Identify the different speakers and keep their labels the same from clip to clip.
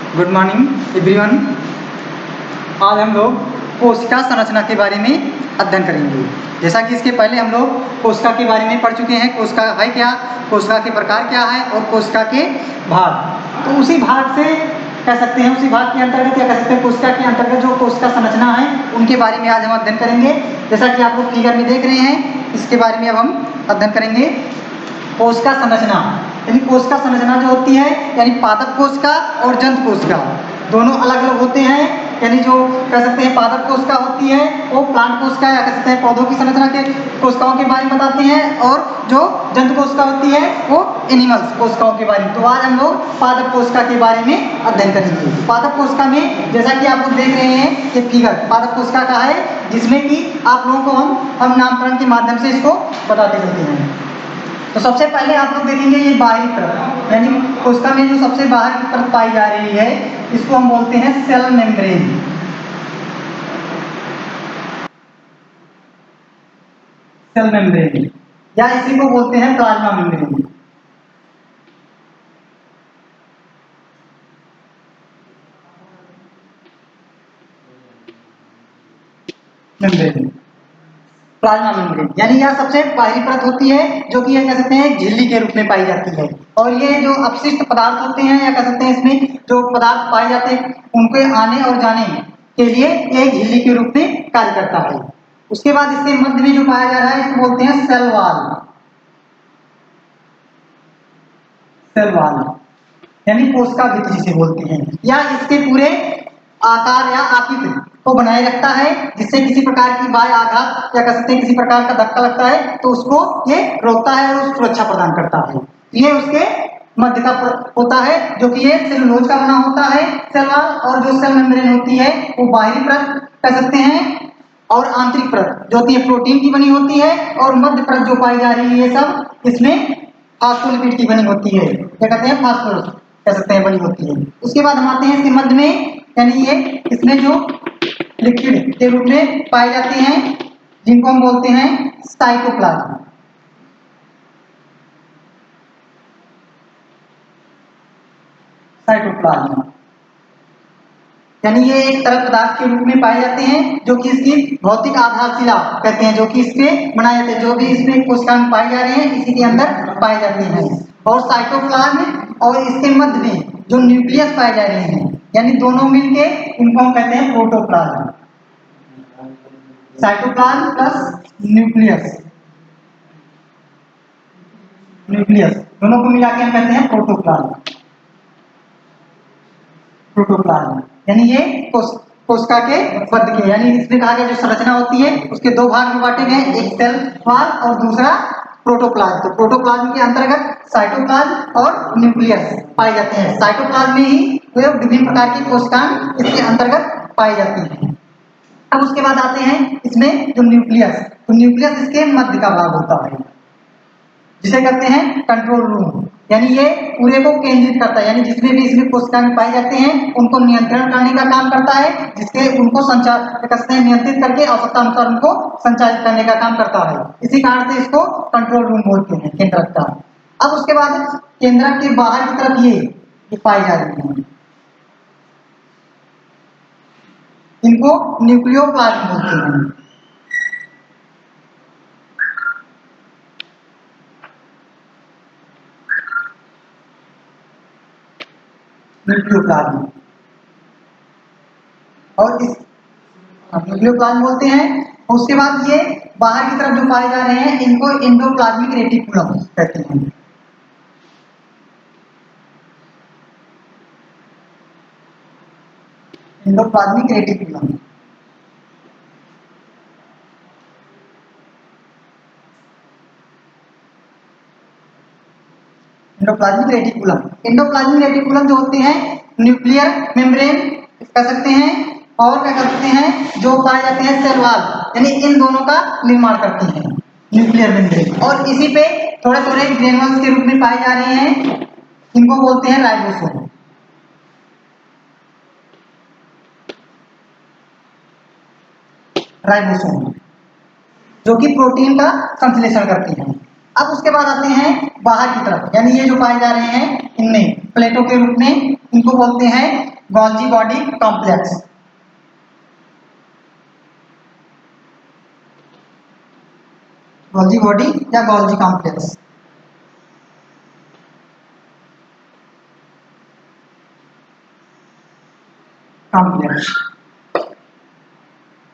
Speaker 1: Good morning everyone. आज हम लोग कोशिका संरचना के बारे में अध्ययन करेंगे। जैसा कि इसके पहले हम लोग कोशिका के बारे में पढ़ चुके हैं। कोशिका है क्या, कोशिका के प्रकार क्या है और कोशिका के भाग। तो उसी भाग से कह सकते हैं, उसी भाग के अंतर्गत या कह सकते हैं कोशिका के अंतर्गत जो कोशिका संरचना है उनके बारे में आज हम अध्ययन करेंगे। जैसा कि आप लोग फिगर में देख रहे हैं, इसके बारे में अब हम अध्ययन करेंगे। कोशिका संरचना यानी कोशिका संरचना जो होती है यानी पादप कोशिका और जंतु कोशिका दोनों अलग अलग होते हैं। यानी जो कह सकते हैं पादप कोशिका होती है वो प्लांट कोशिका या कह सकते हैं पौधों की संरचना के कोशिकाओं के बारे में बताते हैं, और जो जंतु कोशिका होती है वो एनिमल्स कोशिकाओं के बारे में। तो आज हम लोग पादप कोशिका के बारे में अध्ययन करेंगे। पादप कोशिका में जैसा कि आप लोग देख रहे हैं ये फिगर पादप कोशिका का है, जिसमें कि आप लोगों को हम नामकरण के माध्यम से इसको बताते रहते हैं। तो सबसे पहले आप लोग देखेंगे ये बाहरी परत, यानी कोशिका में जो सबसे बाहरी परत पाई जा रही है इसको हम बोलते हैं सेल मेम्ब्रेन। सेल मेम्ब्रेन या इसी को बोलते हैं plasma membrane. Membrane plasma membrane यानी यह सबसे बाहरी परत होती है, जो कि यह कह सकते हैं झिल्ली के रूप में पाई जाती है। और ये जो अपशिष्ट पदार्थ होते हैं या कह सकते हैं इसमें जो पदार्थ पाए जाते हैं उनके आने और जाने के लिए एक झिल्ली के रूप में कार्य करता है। उसके बाद इसके मध्य में जो पाया जा रहा है इसको बोलते हैं सेल वॉल। सेल वॉल यानी कोशिका भित्ति जिसे बोलते हैं, या इसके पूरे आकार या आकृति को बनाए रखता है, जिससे किसी प्रकार की बाह्य आघात या कह सकते हैं किसी प्रकार का धक्का लगता है तो उसको ये रोकता है और सुरक्षा प्रदान करता है। ये उसके मध्य का होता है, जो कि ये सेलुलोज का बना होता है सेल वॉल। और जो सेल मेम्ब्रेन होती है वो बाहरी परत कह सकते हैं, और आंतरिक परत जो होती है प्रोटीन की बनी होती है, और मध्य परत जो पाई जा रही है ये सब इसमें फास्फोलिपिड की बनी होती है, क्या कहते हैं फास्फोरस कह सकते हैं बनी होती है। उसके बाद हम आते हैं इसके मध्य में, यानी ये इसमें जो लिक्विड के रूप में पाए जाते हैं जिनको हम बोलते हैं साइटोप्लाज्म। साइटोप्लाज्म यानी ये एक तरल पदार्थ के रूप में पाए जाते हैं, जो कि इसकी भौतिक आधारशिला कहते हैं, जो कि इसके बनाए जाते हैं, जो भी इसमें कोशिका में पाए जा रहे हैं इसी के अंदर पाए जाते हैं। और साइटोप्लाज्म और इसके मध्य में जो न्यूक्लियस पाए जा रहे हैं, यानी दोनों मिलके इनको हम कहते हैं protoplasm. Cytoplasm plus nucleus, nucleus दोनों को मिला के हम कहते हैं प्रोटोप्लाज्म। प्रोटोप्लाज्म यानी ये कोशिका के मध्य के, यानी इसमें कहा गया जो संरचना होती है उसके दो भाग में बांटे गए, एक सेल वॉल और दूसरा प्रोटोप्लाज्म। तो प्रोटोप्लाज्म के अंतर्गत साइटोप्लाज्म और न्यूक्लियस पाए जाते हैं। साइटोप्लाज्म में ही विभिन्न प्रकार की कोशिकाएं इसके अंतर्गत पाई जाती हैं। अब उसके बाद आते हैं इसमें जो न्यूक्लियस, तो न्यूक्लियस इसके मध्य का भाग होता है, जिसे कहते हैं कंट्रोल रूम। यानी ये पूरे को केंद्रित करता है, यानी जिसमें भी इसमें कोशिकाएं पाए जाते हैं उनको नियंत्रण करने का काम करता है, जिसके उनको नियंत्रित करके आवश्यकता अनुसार उनको संचालित करने का काम करता है। इसी कारण से इसको कंट्रोल रूम बोलते हैं, केंद्रक का। अब उसके बाद केंद्रक के बाहर की तरफ ये पाई जा रही है, इनको न्यूक्लियोप्लाज्म बोलते हैं। न्यूक्लियोप्लाज्म और इस न्यूक्लियोप्लाज्म बोलते हैं। उसके बाद ये बाहर की तरफ जो पाए जा रहे हैं इनको एंडोप्लाज्मिक रेटिकुलम कहते हैं। Endoplasmic reticulum endoplasmic reticulum endoplasmic reticulum जो होते हैं न्यूक्लियर मेम्ब्रेन कह सकते हैं, और क्या करते हैं जो पाए जाते हैं सेल वॉल, यानी इन दोनों का निर्माण करते हैं न्यूक्लियर मेम्ब्रेन। और इसी पे थोड़े थोड़े ग्रेनुल्स के रूप में पाए जा रहे हैं, इनको बोलते हैं राइबोसोम। राइबोसोम जो कि प्रोटीन का संश्लेषण करते हैं। अब उसके बाद आते हैं बाहर की तरफ, यानी ये जो पाए जा रहे हैं इनमें प्लेटों के रूप में, इनको बोलते हैं Golgi body complex. Golgi body या Golgi complex. Complex,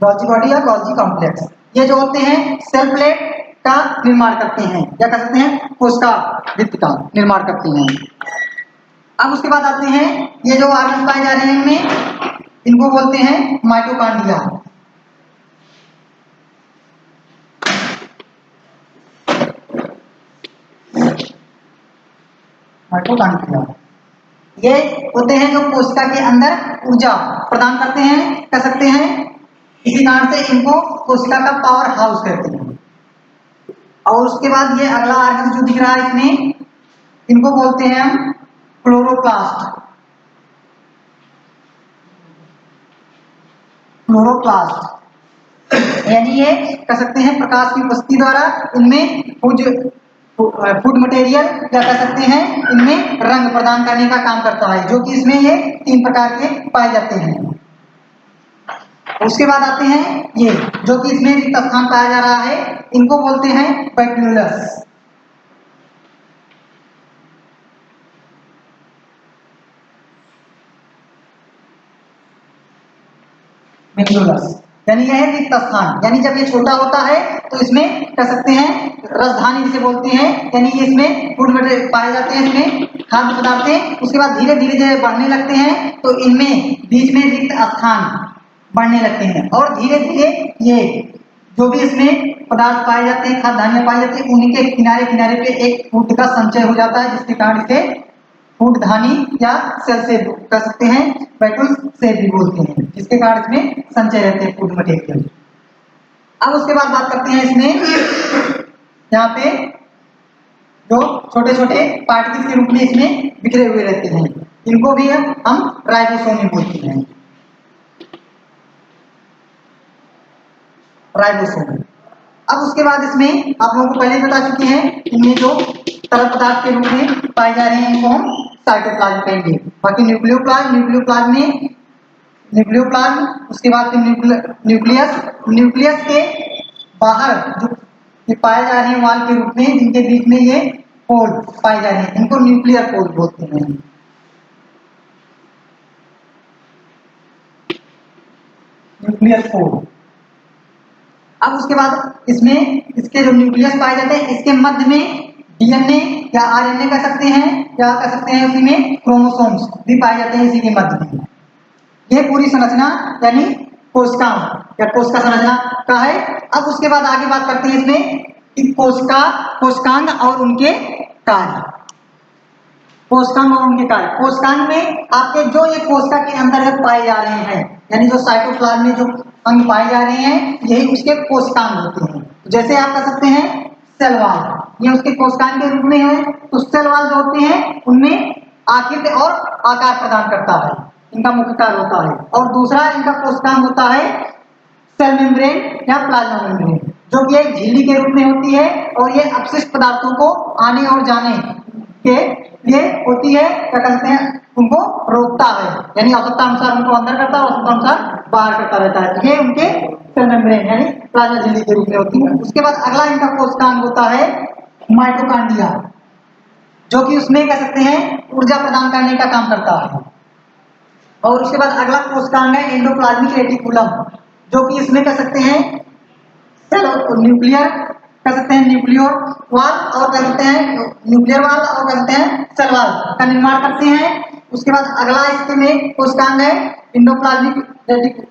Speaker 1: Golgi body या गोल्जी कॉम्प्लेक्स, ये जो होते हैं सेल प्लेट का निर्माण करते हैं या कह सकते हैं कोशिका भित्ति का निर्माण करते हैं। अब उसके बाद आते हैं ये जो ऑर्गन पाए जा रहे हैं इनमें, इनको बोलते हैं माइटोकॉन्ड्रिया। माइटोकॉन्ड्रिया ये होते हैं जो कोशिका के अंदर ऊर्जा प्रदान करते हैं, कह सकते हैं इसी कारण से इनको कोशिका का पावर हाउस कहते हैं। और उसके बाद ये अगला ऑर्गन जो दिख रहा है इसमें, इनको बोलते हैं हम क्लोरोप्लास्ट। क्लोरोप्लास्ट यानी ये कह सकते हैं प्रकाश की उपस्थिति द्वारा इनमें फूड मटेरियल या कह सकते हैं इनमें रंग प्रदान करने का काम करता है, जो कि इसमें ये 3 प्रकार के पाए जाते हैं। उसके बाद आते हैं ये जो कि इसमें रिक्त स्थान पाया जा रहा है, इनको बोलते हैं वैक्यूलस। वैक्यूलस यानी यह है रिक्त स्थान, यानी जब ये छोटा होता है तो इसमें कह सकते हैं रसधानी जिसे बोलते हैं, यानी इसमें फूड मटेरियल पाए जाते हैं, इसमें खाद्य पदार्थ। उसके बाद धीरे धीरे जब बढ़ने लगते हैं तो इनमें बीच में रिक्त स्थान बढ़ने लगते हैं और धीरे धीरे ये जो भी इसमें पदार्थ पाए जाते हैं, खाद्य धान्य पाए जाते हैं, उन्हीं के किनारे किनारे पे एक फूड का संचय हो जाता है, जिसके कारण इसे फूड धानी या सेल से कह सकते हैं, वैक्यूल से भी बोलते हैं, जिसके कारण इसमें संचय रहते हैं फूड मटेरियल। अब उसके बाद बात करते हैं इसमें यहाँ पे जो छोटे छोटे पार्टिकल्स के रूप में इसमें बिखरे हुए रहते हैं, इनको भी हम राइबोसोम बोलते हैं। राइबोसोम। अब उसके बाद इसमें आप लोगों को पहले बता चुके हैं, इनमें जो तरल पदार्थ के रूप में पाए जा रहे हैं इनको हम साइटोप्लाज्म कहेंगे। बाकी न्यूक्लियोप्लाज्म उसके बाद न्यूक्लियस के बाहर जो ये पाए जा रहे हैं वाल के रूप में, जिनके बीच में ये पोल पाए जा रहे हैं, इनको न्यूक्लियर पोल बोलते हैं। न्यूक्लियर पोल। अब उसके बाद इसमें इसके जो न्यूक्लियस पाए जाते हैं, इसके मध्य में डीएनए या आरएनए कह सकते हैं, या कह सकते हैं उसी में क्रोमोसोम्स भी पाए जाते हैं इसी के मध्य में। ये पूरी संरचना यानी कोशिका या कोशिका संरचना का है। अब उसके बाद आगे बात करते हैं इसमें कि कोशिकांग और उनके कार्य। कोशिकांग और उनके कार्य। कोशिकांग में आपके जो ये कोशिका के अंतर्गत पाए जा रहे हैं, यानी जो साइटोप्लाज्म में जो अंग पाए जा रहे हैं, यही उसके कोशिकांग होते हैं। जैसे आप कह सकते हैं सेल वॉल, ये उसके कोशिकांग के रूप में है। तो सेल वॉल जो होते हैं उनमें आकृति और आकार प्रदान करता है, इनका मुख्य कार्य होता है। और दूसरा इनका कोशिकांग होता है सेल मेम्ब्रेन या प्लाज्मा मेम्ब्रेन, जो कि एक झिल्ली के रूप में होती है और ये अपशिष्ट पदार्थों को आने और जाने के लिए होती है, क्या कहते हैं, उनको रोकता है, यानी आवश्यकता अनुसार उनको अंदर करता है, आवश्यकता अनुसार बाहर करता रहता है। ये उनके सेल मेम्ब्रेन यानी प्लाज्मा झिल्ली के रूप में होती है। उसके बाद अगला इनका कोशिकांग होता है माइटोकॉन्ड्रिया, जो कि उसमें कह सकते हैं ऊर्जा प्रदान करने का काम करता है। और उसके बाद अगला कोशिकांग है एंडोप्लाज्मिक रेटिकुलम, जो कि इसमें कह सकते हैं सेल न्यूक्लियर कह सकते हैं न्यूक्लियर वाल और कह सकते हैं न्यूक्लियर वाल और कहते हैं सेल वाल का निर्माण करते हैं। उसके बाद अगला इसके में कोशिकांग है एंडोप्लाज्मिक रेटिकुलम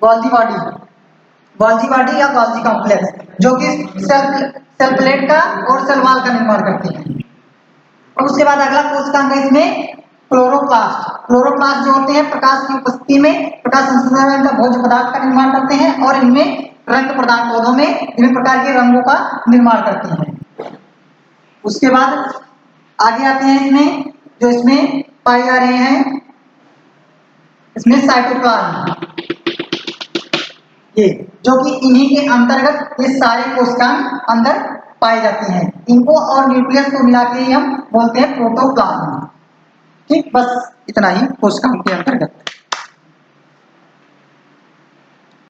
Speaker 1: गोल्जी बॉडी या गोल्जी कॉम्प्लेक्स, जो कि सेल प्लेट का और सेल वाल का निर्माण करते हैं। और उसके बाद अगला कोशिकांग है इसमें क्लोरोप्लास्ट जो होते हैं प्रकाश की उपस्थिति में प्रकाश संश्लेषण का भोज्य पदार्थ का निर्माण करते हैं और इनमें रंग प्रदान पौधों में विभिन्न प्रकार के रंगों का निर्माण करते हैं। उसके बाद आगे आते हैं इसमें जो इसमें पाए जा रहे हैं, इसमें साइटोप्लाज्म, ये जो कि इन्हीं के अंतर्गत ये सारे कोशिकांग अंदर पाए जाते हैं। इनको और न्यूक्लियस को मिला के हम बोलते हैं प्रोटोप्लाज्म। ठीक, बस इतना ही कोशिकाओं के अंतर्गत।